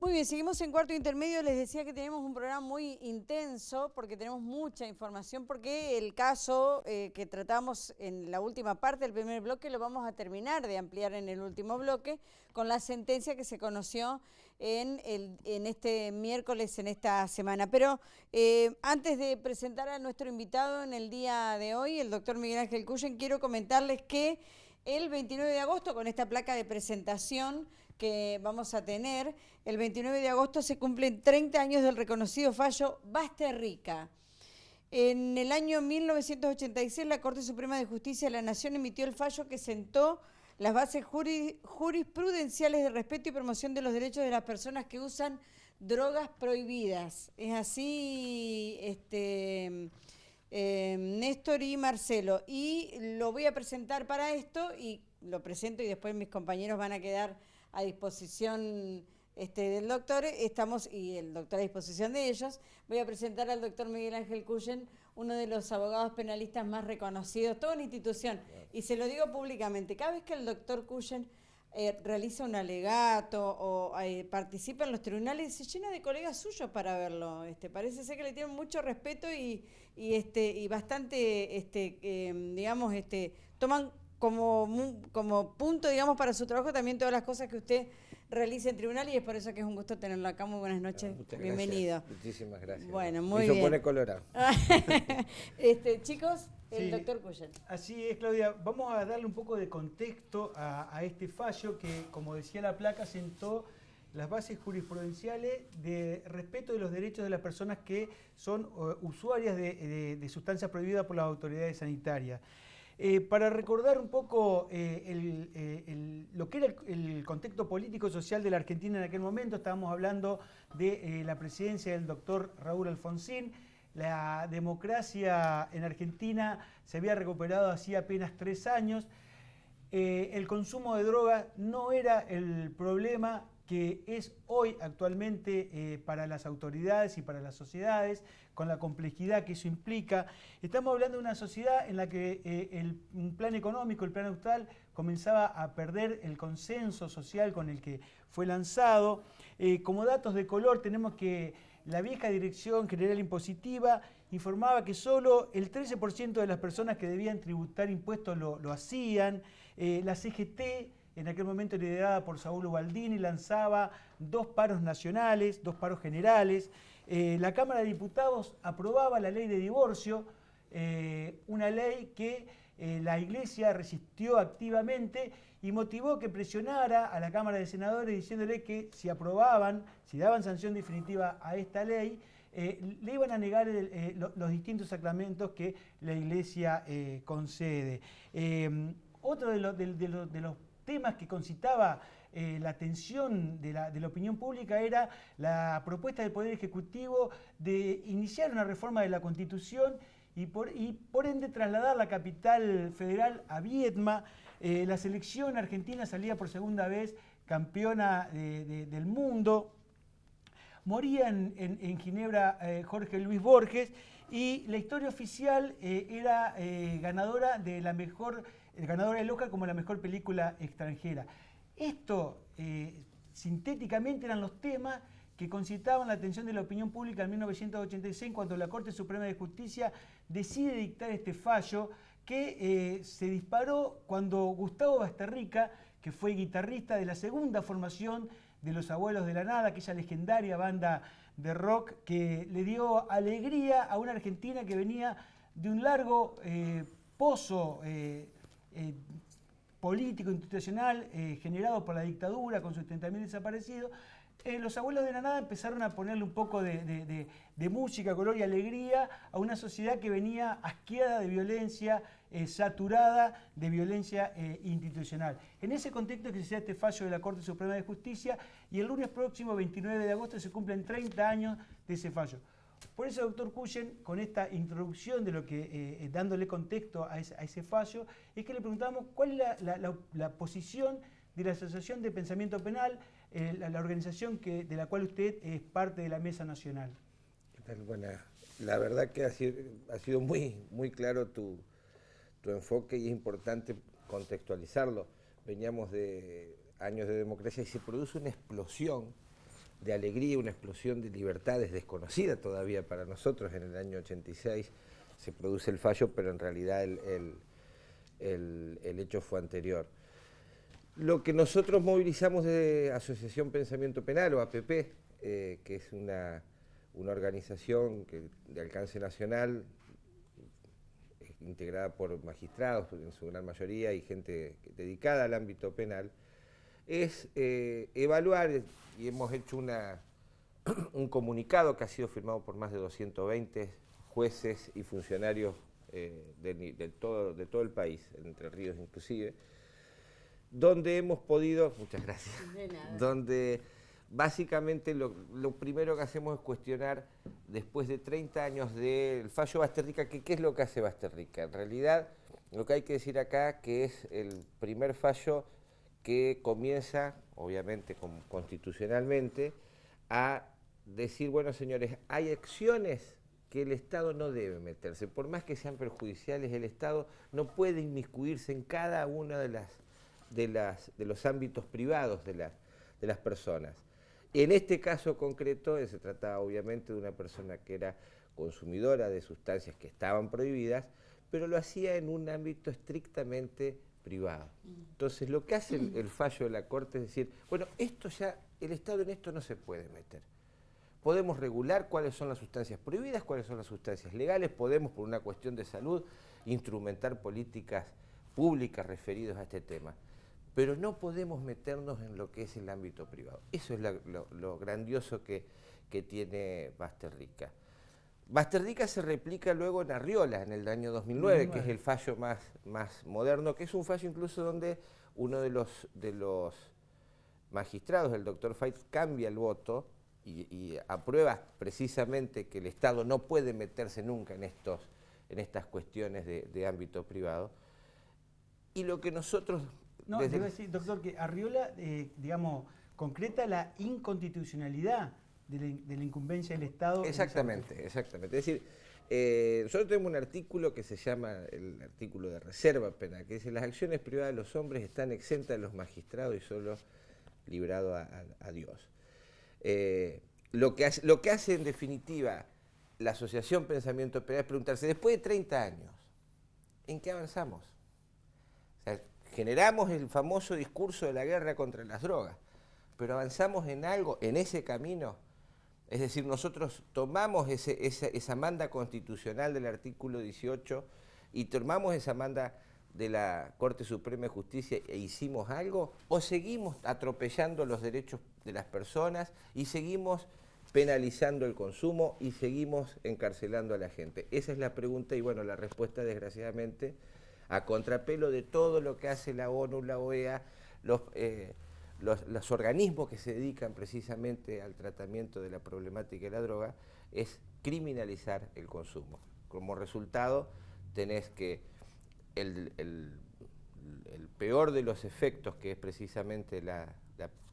Muy bien, seguimos en cuarto intermedio. Les decía que tenemos un programa muy intenso porque tenemos mucha información, porque el caso que tratamos en la última parte del primer bloque lo vamos a terminar de ampliar en el último bloque con la sentencia que se conoció en este miércoles, en esta semana. Pero antes de presentar a nuestro invitado en el día de hoy, el doctor Miguel Ángel Cuyen, quiero comentarles que el 29 de agosto, con esta placa de presentación que vamos a tener, el 29 de agosto se cumplen 30 años del reconocido fallo Basterrica. En el año 1986, la Corte Suprema de Justicia de la Nación emitió el fallo que sentó las bases jurisprudenciales de respeto y promoción de los derechos de las personas que usan drogas prohibidas. Es así, Néstor y Marcelo. Y lo voy a presentar para esto, y lo presento y después mis compañeros van a quedar a disposición del doctor, y el doctor a disposición de ellos. Voy a presentar al doctor Miguel Ángel Cuyen, uno de los abogados penalistas más reconocidos, toda una institución, y se lo digo públicamente, cada vez que el doctor Cuyen realiza un alegato o participa en los tribunales, se llena de colegas suyos para verlo. Parece ser que le tienen mucho respeto y bastante, digamos, toman como punto, digamos, para su trabajo también todas las cosas que usted realiza en tribunal, y es por eso que es un gusto tenerlo acá. Muy buenas noches, bienvenido. Gracias. Muchísimas gracias. Bueno, muy bien. Se pone colorado. Chicos, el Sí, doctor Cuyen. así es, Claudia. Vamos a darle un poco de contexto a este fallo que, como decía la placa, sentó las bases jurisprudenciales de respeto de los derechos de las personas que son usuarias de sustancias prohibidas por las autoridades sanitarias. Para recordar un poco lo que era el contexto político-social de la Argentina en aquel momento, estábamos hablando de la presidencia del doctor Raúl Alfonsín. La democracia en Argentina se había recuperado hacía apenas 3 años. El consumo de drogas no era el problema que es hoy actualmente para las autoridades y para las sociedades, con la complejidad que eso implica. Estamos hablando de una sociedad en la que un plan económico, el plan austral, comenzaba a perder el consenso social con el que fue lanzado. Como datos de color tenemos que la vieja Dirección General Impositiva informaba que solo el 13% de las personas que debían tributar impuestos lo hacían. La CGT, en aquel momento liderada por Saúl Ubaldini, lanzaba 2 paros nacionales, 2 paros generales. La Cámara de Diputados aprobaba la ley de divorcio, una ley que la Iglesia resistió activamente y motivó que presionara a la Cámara de Senadores diciéndole que si aprobaban, si daban sanción definitiva a esta ley, le iban a negar los distintos sacramentos que la Iglesia concede. Otro de los temas que concitaba la atención de la opinión pública era la propuesta del Poder Ejecutivo de iniciar una reforma de la Constitución y por ende trasladar la capital federal a Viedma. La selección argentina salía por segunda vez campeona del mundo. Moría en Ginebra Jorge Luis Borges, y la historia oficial era ganadora del Oscar como la mejor película extranjera. Esto, sintéticamente, eran los temas que concitaban la atención de la opinión pública en 1986, cuando la Corte Suprema de Justicia decide dictar este fallo que se disparó cuando Gustavo Basterrica, que fue guitarrista de la segunda formación de Los Abuelos de la Nada, aquella legendaria banda de rock que le dio alegría a una Argentina que venía de un largo pozo político, institucional, generado por la dictadura, con sus 30.000 desaparecidos. Los Abuelos de la Nada empezaron a ponerle un poco de música, color y alegría a una sociedad que venía asqueada de violencia, saturada de violencia institucional. En ese contexto es que se da este fallo de la Corte Suprema de Justicia, y el lunes próximo, 29 de agosto, se cumplen 30 años de ese fallo. Por eso, doctor Cuyen, con esta introducción de lo que, dándole contexto a ese fallo, es que le preguntamos cuál es la posición de la Asociación de Pensamiento Penal, la organización de la cual usted es parte de la Mesa Nacional. Bueno, la verdad que ha sido muy claro tu enfoque, y es importante contextualizarlo. Veníamos de años de democracia y se produce una explosión de alegría, una explosión de libertades desconocida todavía para nosotros. En el año 86 se produce el fallo, pero en realidad el hecho fue anterior. Lo que nosotros movilizamos de Asociación Pensamiento Penal, o APP, que es una organización de alcance nacional, integrada por magistrados en su gran mayoría y gente dedicada al ámbito penal, es evaluar, y hemos hecho un comunicado que ha sido firmado por más de 220 jueces y funcionarios de todo el país, Entre Ríos inclusive, donde hemos podido, muchas gracias, donde básicamente lo primero que hacemos es cuestionar, después de 30 años del fallo Basterrica, ¿qué es lo que hace Basterrica? En realidad, lo que hay que decir acá, que es el primer fallo que comienza, obviamente constitucionalmente, a decir, bueno señores, hay acciones que el Estado no debe meterse, por más que sean perjudiciales, el Estado no puede inmiscuirse en cada uno de los ámbitos privados de las personas. En este caso concreto se trataba obviamente de una persona que era consumidora de sustancias que estaban prohibidas, pero lo hacía en un ámbito estrictamente privado. Entonces lo que hace el fallo de la Corte es decir, bueno, esto ya, el Estado en esto no se puede meter. Podemos regular cuáles son las sustancias prohibidas, cuáles son las sustancias legales, podemos por una cuestión de salud instrumentar políticas públicas referidas a este tema, pero no podemos meternos en lo que es el ámbito privado. Eso es lo grandioso que tiene Basterrica. Basterrica se replica luego en Arriola, en el año 2009, que es el fallo más moderno, que es un fallo incluso donde uno de los magistrados, el doctor Fait, cambia el voto y aprueba precisamente que el Estado no puede meterse nunca en estas cuestiones de ámbito privado. Y lo que nosotros... No, debo decir, doctor, que Arriola, digamos, concreta la inconstitucionalidad de la incumbencia del Estado. Exactamente, exactamente. Es decir, nosotros tenemos un artículo que se llama el artículo de reserva penal, que dice: las acciones privadas de los hombres están exentas de los magistrados y solo librado a Dios. Lo que hace en definitiva la Asociación Pensamiento Penal es preguntarse, después de 30 años, ¿en qué avanzamos? O sea, generamos el famoso discurso de la guerra contra las drogas, pero avanzamos en algo, en ese camino. Es decir, nosotros tomamos esa manda constitucional del artículo 18 y tomamos esa manda de la Corte Suprema de Justicia e hicimos algo, o seguimos atropellando los derechos de las personas y seguimos penalizando el consumo y seguimos encarcelando a la gente. Esa es la pregunta y bueno, la respuesta desgraciadamente, a contrapelo de todo lo que hace la ONU, la OEA, los organismos que se dedican precisamente al tratamiento de la problemática de la droga, es criminalizar el consumo. Como resultado, tenés que el peor de los efectos, que es precisamente la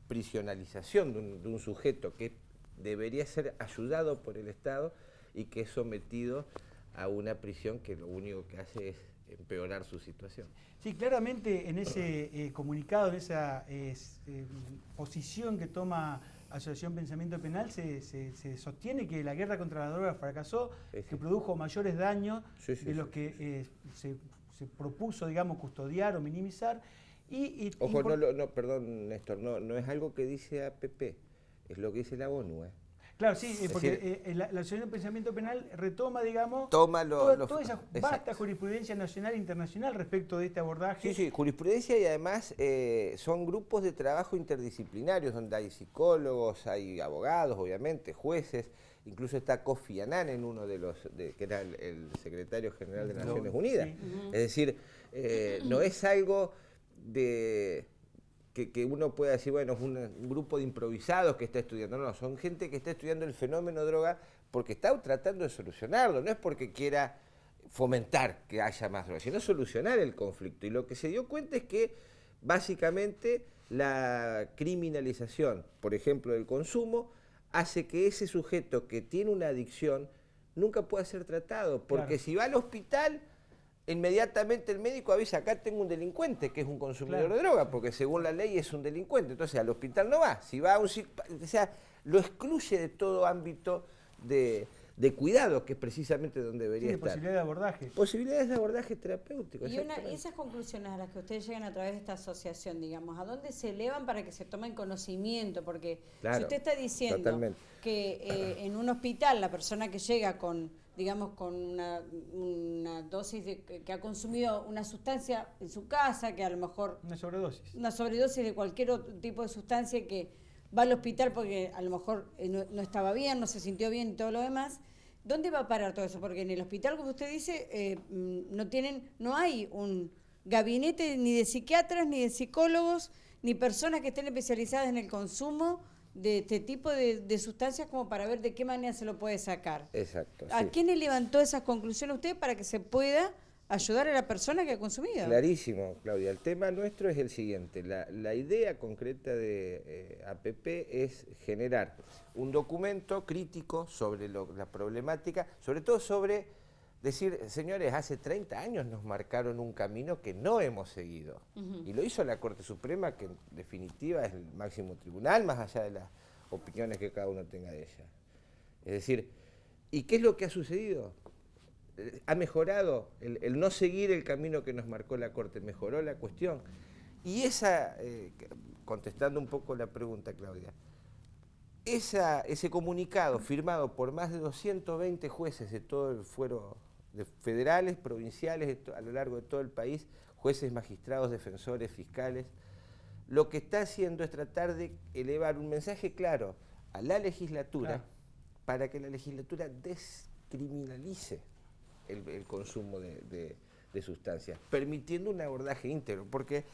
prisionalización de un sujeto que debería ser ayudado por el Estado y que es sometido a una prisión que lo único que hace es empeorar su situación. Sí, claramente en ese comunicado, en esa posición que toma Asociación Pensamiento Penal, se sostiene que la guerra contra la droga fracasó, que produjo mayores daños de los que se propuso, digamos, custodiar o minimizar. Ojo, perdón, Néstor, no es algo que dice APP, es lo que dice la ONU. Claro, sí, porque la Asociación de Pensamiento Penal retoma, digamos, toda esa vasta jurisprudencia nacional e internacional respecto de este abordaje. Sí, jurisprudencia, y además son grupos de trabajo interdisciplinarios donde hay psicólogos, hay abogados, obviamente, jueces, incluso está Kofi Annan en uno de los, que era el secretario general de Naciones Unidas. Sí. Es decir, no es algo de... Que uno pueda decir, bueno, es un grupo de improvisados que está estudiando. No, son gente que está estudiando el fenómeno droga porque está tratando de solucionarlo, no es porque quiera fomentar que haya más droga, sino solucionar el conflicto. Y lo que se dio cuenta es que, básicamente, la criminalización, por ejemplo, del consumo, hace que ese sujeto que tiene una adicción nunca pueda ser tratado, porque si va al hospital inmediatamente el médico avisa, acá tengo un delincuente que es un consumidor Claro. de droga, porque según la ley es un delincuente, entonces al hospital no va, si va a un o sea, lo excluye de todo ámbito de cuidado, que es precisamente donde Sí, debería de estar. posibilidad de abordaje. Posibilidades de abordaje terapéutico. Y exactamente. esas conclusiones a las que ustedes llegan a través de esta asociación, digamos, ¿a dónde se elevan para que se tomen conocimiento? Porque Claro, si usted está diciendo totalmente. que en un hospital la persona que llega con, digamos, con una dosis que ha consumido una sustancia en su casa, que a lo mejor Una sobredosis. una sobredosis de cualquier otro tipo de sustancia, que va al hospital porque a lo mejor no estaba bien, no se sintió bien y todo lo demás, ¿dónde va a parar todo eso? Porque en el hospital, como usted dice, no hay un gabinete ni de psiquiatras, ni de psicólogos, ni personas que estén especializadas en el consumo de este tipo de sustancias como para ver de qué manera se lo puede sacar. Exacto. ¿A sí. quién le levantó esas conclusiones usted para que se pueda ayudar a la persona que ha consumido? Clarísimo, Claudia. El tema nuestro es el siguiente. La idea concreta de APP es generar un documento crítico sobre la problemática, sobre todo sobre decir, señores, hace 30 años nos marcaron un camino que no hemos seguido. Y lo hizo la Corte Suprema, que en definitiva es el máximo tribunal, más allá de las opiniones que cada uno tenga de ella. Es decir, ¿y qué es lo que ha sucedido? Ha mejorado el no seguir el camino que nos marcó la Corte, mejoró la cuestión. Y contestando un poco la pregunta, Claudia, ese comunicado firmado por más de 220 jueces de todo el fuero, de federales, provinciales, a lo largo de todo el país, jueces, magistrados, defensores, fiscales, lo que está haciendo es tratar de elevar un mensaje claro a la legislatura, para que la legislatura descriminalice el consumo de sustancias, permitiendo un abordaje íntegro, porque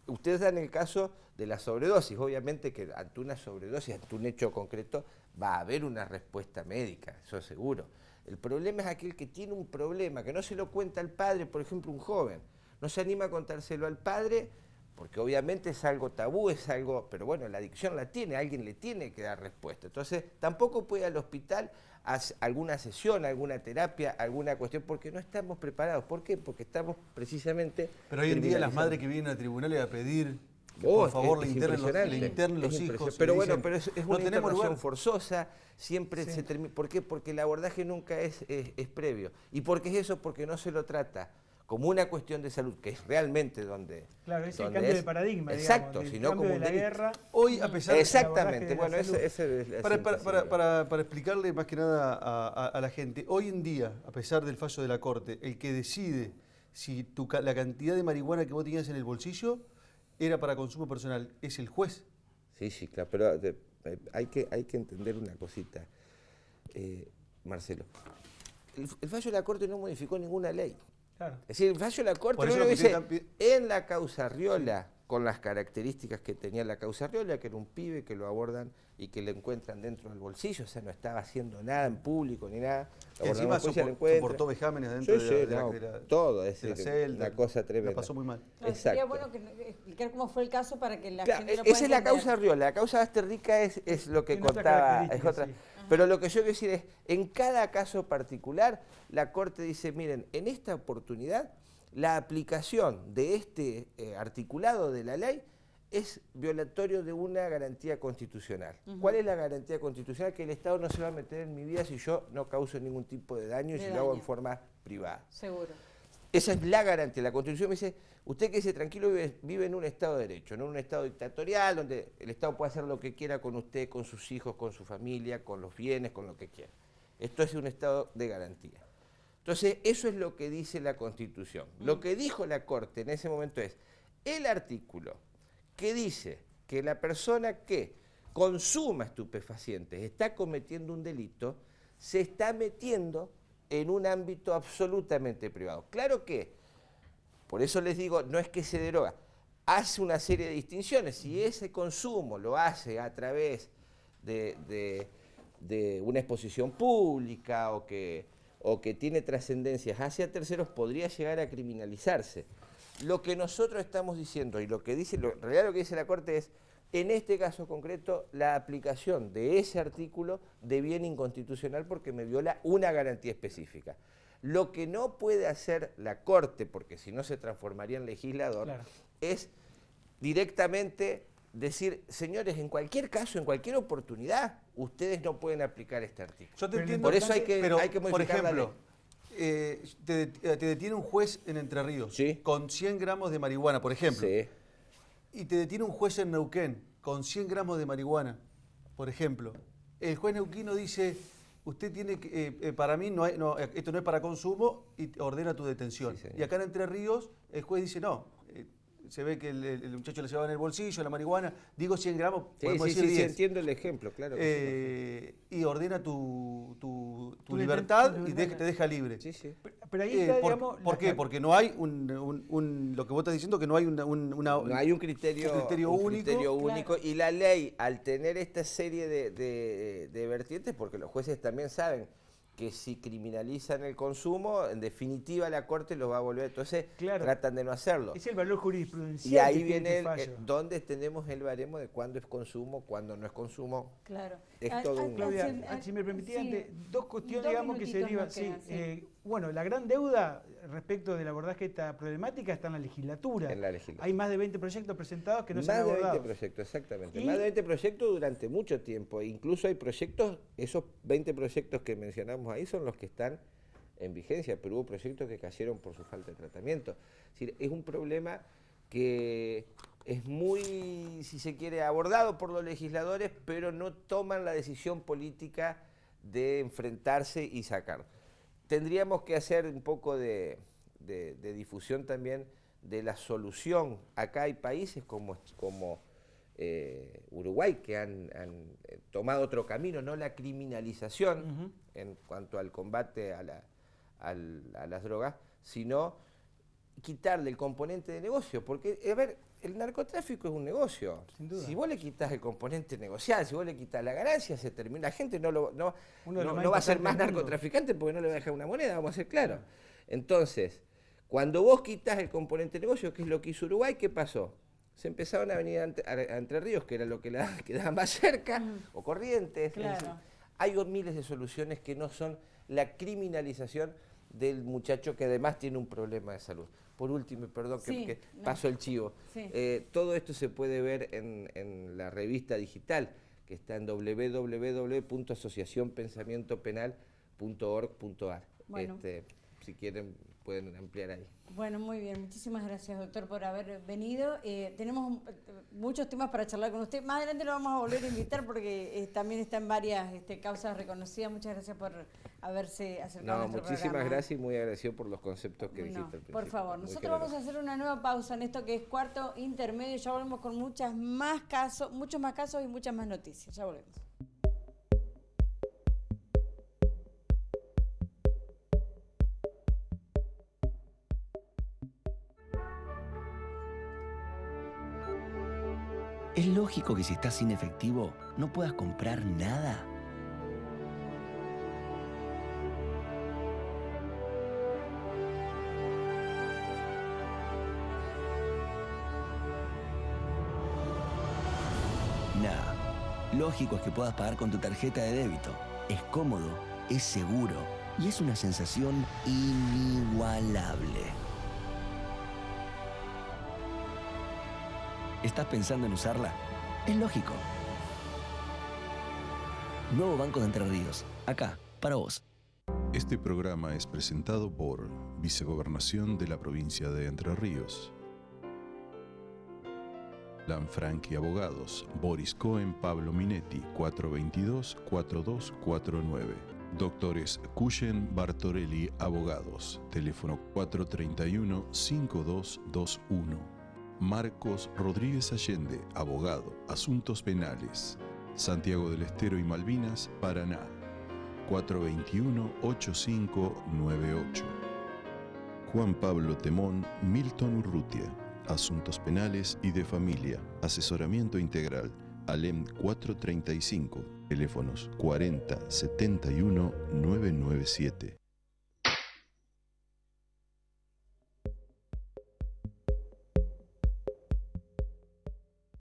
ustedes dan el caso de la sobredosis, obviamente que ante una sobredosis, ante un hecho concreto, va a haber una respuesta médica, eso seguro. El problema es aquel que tiene un problema, que no se lo cuenta al padre, por ejemplo, un joven, no se anima a contárselo al padre, porque obviamente es algo tabú, es algo, pero bueno, la adicción la tiene, alguien le tiene que dar respuesta. Entonces, tampoco puede ir al hospital a alguna sesión, alguna terapia, alguna cuestión, porque no estamos preparados. ¿Por qué? Porque estamos precisamente... Pero hoy en día las madres que vienen a tribunales a pedir que Oh, por favor es le internen impresionante, los es hijos. Pero y bueno, dicen, pero es no una tenemos internación lugar. forzosa, siempre Sí. se termina... ¿Por qué? Porque el abordaje nunca es previo. ¿Y por qué es eso? Porque no se lo trata como una cuestión de salud, que es realmente donde... Claro, es el donde cambio de paradigma, exacto, digamos, del sino cambio como de un la delito. guerra. Hoy, a pesar de... Exactamente, abordaje de la bueno, ese salud. es la Para, síntesis, para, digamos. para explicarle más que nada a la gente, hoy en día, a pesar del fallo de la Corte, el que decide si la cantidad de marihuana que vos tenías en el bolsillo era para consumo personal es el juez. Sí, claro, pero hay que entender una cosita, Marcelo. El fallo de la Corte no modificó ninguna ley. Claro. Es decir, el fallo de la Corte Por eso lo lo único que que ustedes dice, en la causa Arriola, con las características que tenía la causa Arriola, que era un pibe que lo abordan y que le encuentran dentro del bolsillo, o sea, no estaba haciendo nada en público ni nada. Lo Que abordan encima en la policía, lo encuentran. soportó vejámenes dentro Sí, de todo, es de la decir, celda. una cosa tremenda. La pasó muy mal. Claro, sería Exacto. bueno explicar cómo fue el caso para que la Claro, gente lo pueda esa es la entender. causa Arriola. La causa Basterrica es lo que Tiene otra contaba, es característica, otra. sí. Pero lo que yo quiero decir es, en cada caso particular, la Corte dice, miren, en esta oportunidad, la aplicación de este articulado de la ley es violatorio de una garantía constitucional. ¿Cuál es la garantía constitucional? Que el Estado no se va a meter en mi vida si yo no causo ningún tipo de daño y De si lo hago en daño. forma privada. Seguro. Esa es la garantía. La Constitución me dice, usted que dice tranquilo vive en un Estado de Derecho, no en un Estado dictatorial donde el Estado puede hacer lo que quiera con usted, con sus hijos, con su familia, con los bienes, con lo que quiera. Esto es un Estado de garantía. Entonces, eso es lo que dice la Constitución. Lo que dijo la Corte en ese momento es, el artículo que dice que la persona que consuma estupefacientes está cometiendo un delito, se está metiendo en un ámbito absolutamente privado. Claro que, por eso les digo, no es que se deroga, hace una serie de distinciones. Si ese consumo lo hace a través de una exposición pública o que tiene trascendencias hacia terceros, podría llegar a criminalizarse. Lo que nosotros estamos diciendo y lo que dice, en realidad lo que dice la Corte es, en este caso concreto, la aplicación de ese artículo deviene inconstitucional porque me viola una garantía específica. Lo que no puede hacer la Corte, porque si no se transformaría en legislador, Claro. es directamente decir, señores, en cualquier caso, en cualquier oportunidad, ustedes no pueden aplicar este artículo. Yo te Pero entiendo, Por eso hay que por modificar la ejemplo, te detiene un juez en Entre Ríos Sí. con 100 gramos de marihuana, por ejemplo. Sí. Y te detiene un juez en Neuquén con 100 gramos de marihuana, por ejemplo. El juez neuquino dice, usted tiene que, para mí esto no es para consumo y ordena tu detención. Sí, señor. Y acá en Entre Ríos el juez dice no. Se ve que el muchacho le llevaba en el bolsillo la marihuana, digo 100 gramos, Sí, podemos sí, decir sí, 10. entiendo el ejemplo, claro. Que Y ordena tu Tu libertad tu y libertad. te deja libre. sí, sí. Pero ahí está, digamos... ¿Por qué? Porque no hay lo que vos estás diciendo, que no hay una... No hay un criterio único. único, y la ley, al tener esta serie de vertientes, porque los jueces también saben que si criminalizan el consumo, en definitiva la Corte los va a volver, entonces Claro. tratan de no hacerlo. Es el valor jurisprudencial. Y ahí que tiene viene este fallo. donde tenemos el baremo de cuándo es consumo, cuándo no es consumo. Claro. Es todo un- Claudia, si me permitía, sí. dos cuestiones, Dos digamos, que se minutitos derivan. nos Sí, quedan, sí. bueno, la gran deuda respecto del abordaje de esta problemática está en la legislatura. En la legislatura. Hay más de 20 proyectos presentados que no se Más han de 20 abordado. proyectos, exactamente. Y- Más de 20 proyectos durante mucho tiempo. Incluso hay proyectos, esos 20 proyectos que mencionamos ahí son los que están en vigencia, pero hubo proyectos que cayeron por su falta de tratamiento. Es decir, es un problema que es muy, si se quiere, abordado por los legisladores, pero no toman la decisión política de enfrentarse y sacar. Tendríamos que hacer un poco de difusión también de la solución. Acá hay países como Uruguay que han tomado otro camino, no la criminalización en cuanto al combate a las drogas, sino quitarle el componente de negocio, porque, a ver, el narcotráfico es un negocio. Sin duda. Si vos le quitas el componente negocial, si vos le quitas la ganancia, se termina. La gente no Uno de los más va a ser importantes más del mundo. narcotraficante porque no le va a dejar una moneda, vamos a ser claros. Entonces, cuando vos quitas el componente negocio, que es lo que hizo Uruguay, ¿qué pasó? Se empezaron a venir a Entre Ríos, que era lo que quedaba más cerca, o Corrientes. Claro. Es decir, hay miles de soluciones que no son la criminalización del muchacho que además tiene un problema de salud. Por último, y perdón Sí, que no. paso el chivo, Sí. todo esto se puede ver en la revista digital, que está en www.asociacionpensamientopenal.org.ar. Bueno. Si quieren, pueden ampliar ahí. Bueno, muy bien. Muchísimas gracias, doctor, por haber venido. Tenemos muchos temas para charlar con usted. Más adelante lo vamos a volver a invitar porque también está en varias causas reconocidas. Muchas gracias por haberse acercado a No, nuestro muchísimas programa. gracias y muy agradecido por los conceptos que dijiste al principio. Por favor, Muy nosotros vamos a generoso. hacer una nueva pausa en esto que es cuarto intermedio. Ya volvemos con muchos más casos y muchas más noticias. Ya volvemos. ¿Es lógico que si estás sin efectivo no puedas comprar nada? Nada. Lógico es que puedas pagar con tu tarjeta de débito. Es cómodo, es seguro y es una sensación inigualable. ¿Estás pensando en usarla? Es lógico. Nuevo Banco de Entre Ríos. Acá, para vos. Este programa es presentado por Vicegobernación de la Provincia de Entre Ríos. Lanfranchi Abogados, Boris Cohen, Pablo Minetti, 422-4249. Doctores Cuyen Bartorelli Abogados, teléfono 431-5221. Marcos Rodríguez Allende, abogado, asuntos penales. Santiago del Estero y Malvinas, Paraná. 421-8598. Juan Pablo Temón, Milton Urrutia. Asuntos penales y de familia. Asesoramiento integral. ALEM 435. Teléfonos 40 71 997.